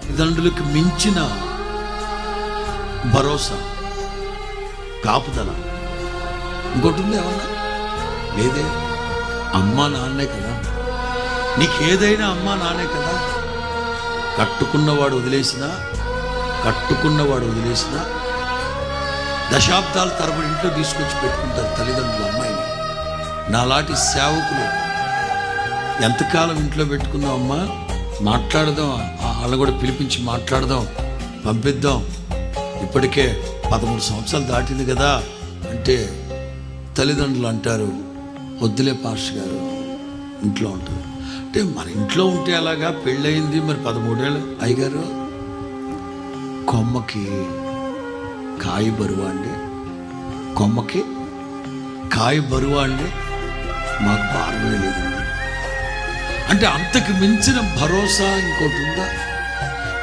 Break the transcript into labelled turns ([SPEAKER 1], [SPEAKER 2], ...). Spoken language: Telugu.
[SPEAKER 1] తల్లిదండ్రులకు మించిన భరోసా, కాపుదల ఇంకోటి ఉంది ఏమన్నా? లేదే. అమ్మా నాన్నే కదా, నీకేదైనా అమ్మా నాన్నే కదా. కట్టుకున్నవాడు వదిలేసినా దశాబ్దాల తరబడి ఇంట్లో తీసుకొచ్చి పెట్టుకుంటారు తల్లిదండ్రులు అమ్మాయిని. నాలాంటి సేవకులు ఎంతకాలం ఇంట్లో పెట్టుకుందాం అమ్మా, మాట్లాడదాం, వాళ్ళని కూడా పిలిపించి మాట్లాడదాం, పంపిద్దాం, ఇప్పటికే 13 సంవత్సరాలు దాటింది కదా అంటే తల్లిదండ్రులు అంటారు, వద్దులే పాస్టర్ గారు, ఇంట్లో ఉంటారు. అంటే మన ఇంట్లో ఉంటే అలాగా, పెళ్ళయింది మరి 13 ఏళ్ళు అయ్యగారు, కొమ్మకి కాయ బరువా అండి, కొమ్మకి కాయ బరువా అండి, మాకు భారమే లేదండి. అంటే అంతకు మించిన భరోసా ఇంకోటి ఉందా?